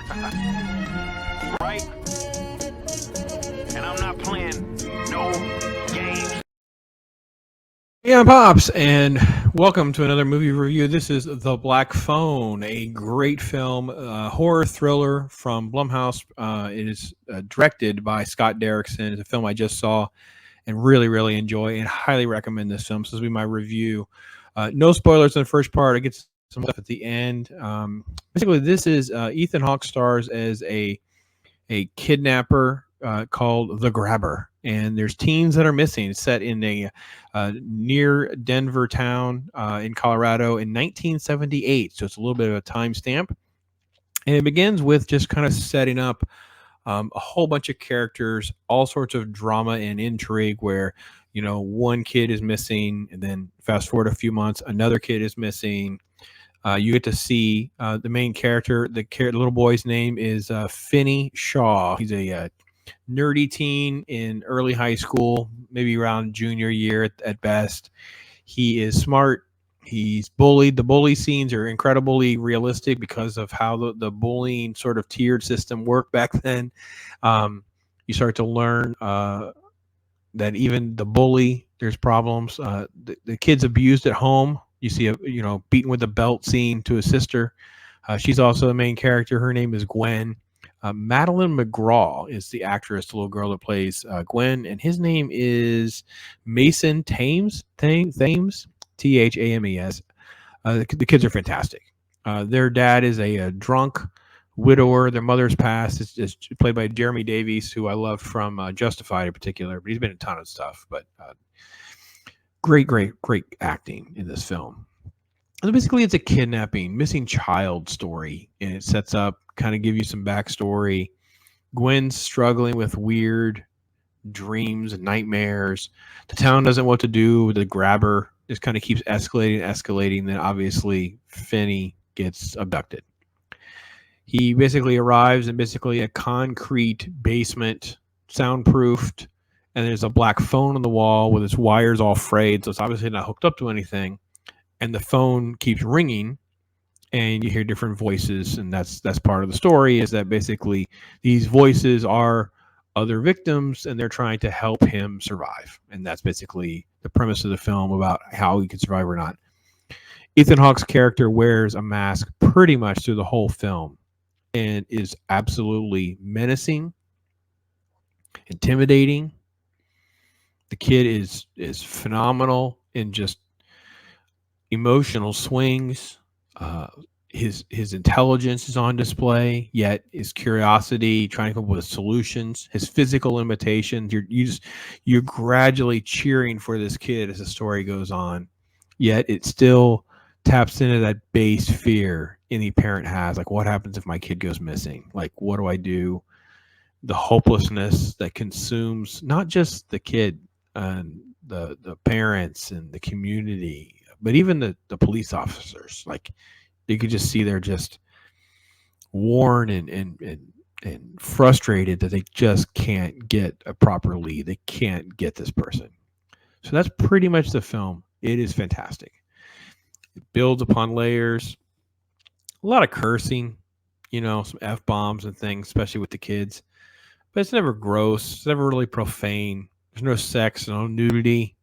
Right? And I'm not playing no games. Hey, I'm Pops, and welcome to another movie review. This is The Black Phone, a great film, horror thriller from Blumhouse. It is directed by Scott Derrickson. It's a film I just saw and really, really enjoy, and highly recommend this film. So this will be my review. No spoilers in the first part. I get some stuff at the end. Basically, this is Ethan Hawke stars as a kidnapper called the Grabber, and there's teens that are missing. It's set in a near Denver town in Colorado in 1978, so it's a little bit of a timestamp. And it begins with just kind of setting up a whole bunch of characters, all sorts of drama and intrigue where, one kid is missing, and then fast forward a few months, another kid is missing. You get to see the main character. The little boy's name is Finney Shaw. He's a nerdy teen in early high school, maybe around junior year at best. He is smart. He's bullied. The bully scenes are incredibly realistic because of how the bullying sort of tiered system worked back then. You start to learn that even the bully, there's problems. The kid's abused at home. You see a beaten with a belt scene to his sister. She's also the main character. Her name is Gwen. Madeline McGraw is the actress, the little girl that plays Gwen, and his name is Mason Thames. Thames, Thames. The kids are fantastic. Their dad is a drunk widower. Their mother's passed. It's played by Jeremy Davies, who I love from Justified in particular, but he's been in a ton of stuff. But great acting in this film. And basically, it's a kidnapping, missing child story, and it sets up, kind of give you some backstory. Gwen's struggling with weird dreams and nightmares. The town doesn't know what to do. The Grabber just kind of keeps escalating. Then obviously, Finney gets abducted. He basically arrives in basically a concrete basement, soundproofed, and there's a black phone on the wall with its wires all frayed, so it's obviously not hooked up to anything. And the phone keeps ringing, and you hear different voices, and that's part of the story, is that basically these voices are other victims, and they're trying to help him survive. And that's basically the premise of the film, about how he can survive or not. Ethan Hawke's character wears a mask pretty much through the whole film and is absolutely menacing, intimidating. The kid is phenomenal in just emotional swings. His intelligence is on display, yet his curiosity, trying to come up with solutions, his physical limitations. You're gradually cheering for this kid as the story goes on, yet it still taps into that base fear any parent has. Like, what happens if my kid goes missing? Like, what do I do? The hopelessness that consumes not just the kid and the parents and the community, but even the police officers. Like, you could just see they're just worn and frustrated that they just can't get a proper lead. They can't get this person. So that's pretty much the film. It is fantastic. It builds upon layers. A lot of cursing, some F-bombs and things, especially with the kids. But it's never gross. It's never really profane. There's no sex, no nudity.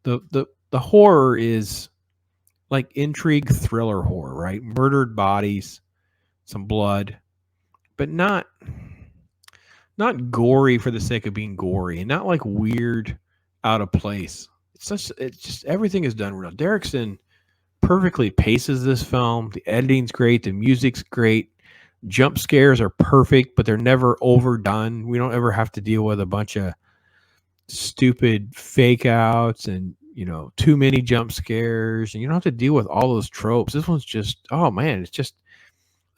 The horror is like intrigue thriller horror, right? Murdered bodies, some blood, but not gory for the sake of being gory, and not like weird, Out of place. It's just everything is done real. Derrickson perfectly paces this film. The editing's great. The music's great. Jump scares are perfect, but they're never overdone. We don't ever have to deal with a bunch of stupid fake outs and too many jump scares, and you don't have to deal with all those tropes. This one's just, oh man, it's just,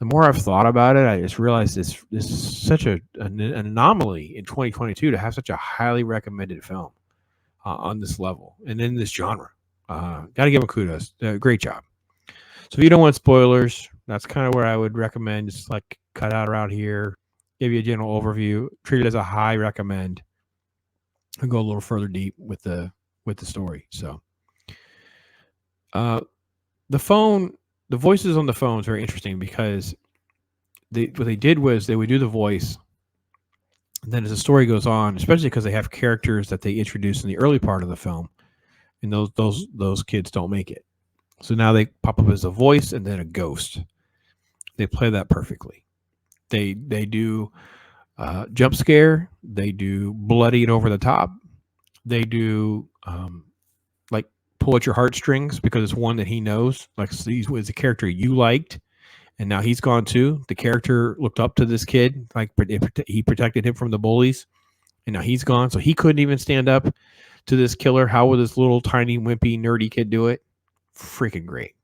the more I've thought about it, I just realized this is such an anomaly in 2022 to have such a highly recommended film on this level and in this genre. Gotta give him kudos. Great job. So if you don't want spoilers, that's kind of where I would recommend just like cut out around here, give you a general overview, treat it as a high recommend, and go a little further deep with the story. So the voices on the phone is very interesting because what they did was they would do the voice. And then as the story goes on, especially because they have characters that they introduce in the early part of the film, and those kids don't make it. So now they pop up as a voice and then a ghost. They play that perfectly. They do jump scare. They do bloody and over the top. They do like pull at your heartstrings because it's one that he knows. Like he was a character you liked, and now he's gone too. The character looked up to this kid, like he protected him from the bullies, and now he's gone, so he couldn't even stand up to this killer. How would this little tiny wimpy nerdy kid do it? Freaking great.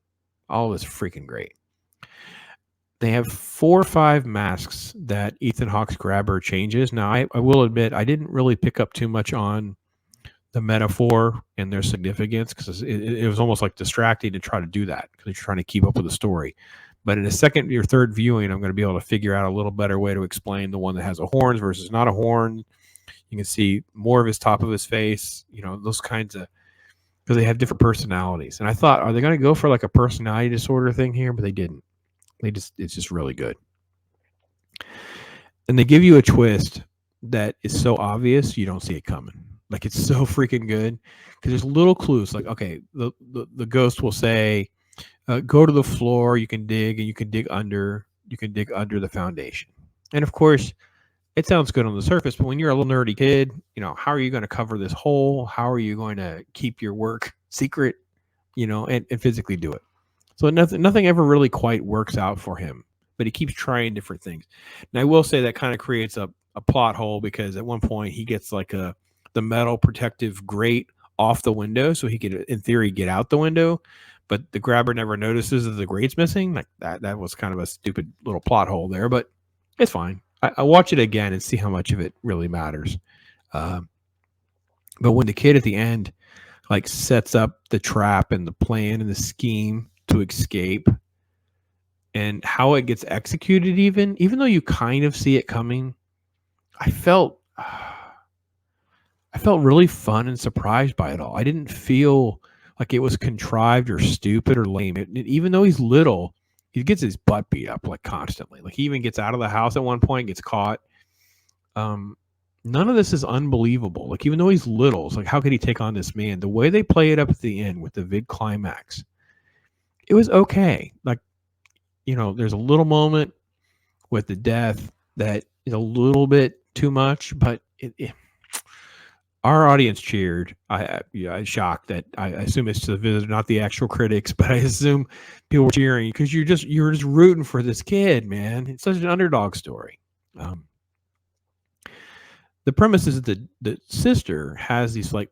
All of this freaking great. They have 4 or 5 masks that Ethan Hawke's grabber changes. Now, I will admit, I didn't really pick up too much on the metaphor and their significance because it was almost like distracting to try to do that because you're trying to keep up with the story. But in a second or third viewing, I'm going to be able to figure out a little better way to explain the one that has a horns versus not a horn. You can see more of his top of his face, those kinds of, because they have different personalities. And I thought, are they going to go for like a personality disorder thing here? But they didn't. It's just really good. And they give you a twist that is so obvious you don't see it coming. Like it's so freaking good because there's little clues. Like, okay, the ghost will say, go to the floor, you can dig, and you can dig under the foundation. And of course, it sounds good on the surface, but when you're a little nerdy kid, how are you going to cover this hole? How are you going to keep your work secret, and physically do it? So nothing ever really quite works out for him, but he keeps trying different things. And I will say that kind of creates a plot hole because at one point he gets like the metal protective grate off the window so he could, in theory, get out the window, but the grabber never notices that the grate's missing. Like that was kind of a stupid little plot hole there, but it's fine. I'll watch it again and see how much of it really matters. But when the kid at the end like sets up the trap and the plan and the scheme to escape and how it gets executed, even though you kind of see it coming, I felt really fun and surprised by it all. I didn't feel like it was contrived or stupid or lame. Even though he's little, he gets his butt beat up like constantly. Like he even gets out of the house at one point, gets caught. None of this is unbelievable. Like even though he's little, it's like how could he take on this man? The way they play it up at the end with the vid climax, it was okay. Like, there's a little moment with the death that is a little bit too much, but our audience cheered. I'm shocked that I assume it's to the visitor, not the actual critics, but I assume people were cheering because you're just rooting for this kid, man. It's such an underdog story. The premise is that the sister has these like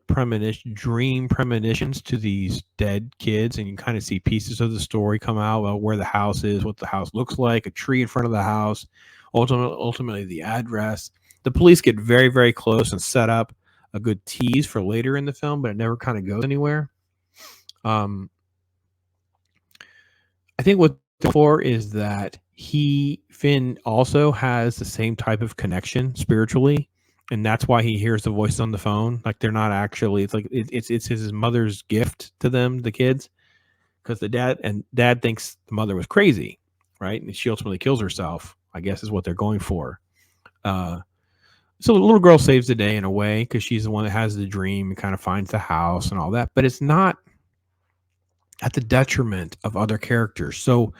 dream premonitions to these dead kids, and you can kind of see pieces of the story come out about where the house is, what the house looks like, a tree in front of the house, ultimately the address. The police get very, very close and set up a good tease for later in the film, but it never kind of goes anywhere. I think what for is that Finn also has the same type of connection spiritually. And that's why he hears the voices on the phone. Like they're not actually. It's like it's his mother's gift to them, the kids, because the dad thinks the mother was crazy, right? And she ultimately kills herself. I guess is what they're going for. So the little girl saves the day in a way because she's the one that has the dream and kind of finds the house and all that. But it's not at the detriment of other characters. So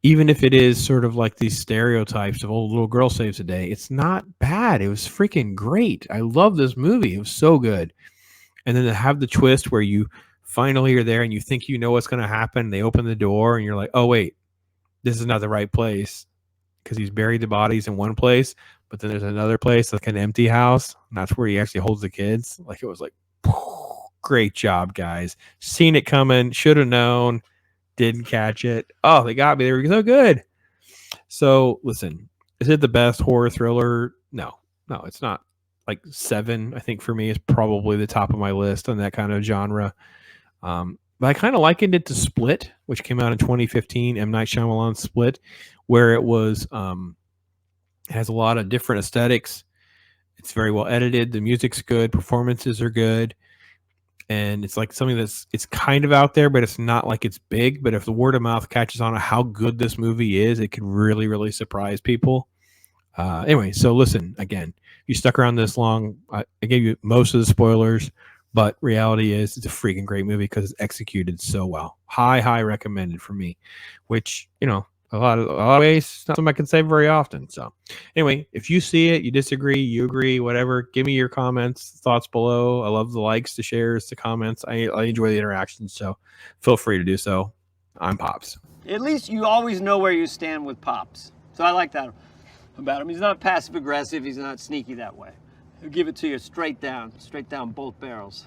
even if it is sort of like these stereotypes of little girl saves the day, it's not bad. It was freaking great. I love this movie. It was so good. And then to have the twist where you finally are there and you think you know what's going to happen. They open the door and you're like, oh, wait, this is not the right place because he's buried the bodies in one place. But then there's another place, like an empty house. And that's where he actually holds the kids. Like it was like, great job, guys. Seen it coming. Should have known. Didn't catch it. Oh, they got me. They were so good. So listen, is it the best horror thriller? No, it's not. Like 7, I think for me is probably the top of my list on that kind of genre. But I kind of likened it to Split, which came out in 2015. M. Night Shyamalan's Split, where it was it has a lot of different aesthetics. It's very well edited. The music's good. Performances are good. and it's like something it's kind of out there, but it's not like it's big. But if the word of mouth catches on how good this movie is, it could really, really surprise people. Anyway, so listen, again, you stuck around this long. I gave you most of the spoilers, but reality is it's a freaking great movie because it's executed so well. High recommended for me, which, a lot of ways, it's not something I can say very often. So anyway, if you see it, you disagree, you agree, whatever, give me your comments, thoughts below. I love the likes, the shares, the comments. I enjoy the interaction, so feel free to do so. I'm Pops. At least you always know where you stand with Pops. So I like that about him. He's not passive aggressive. He's not sneaky that way. He'll give it to you straight down both barrels.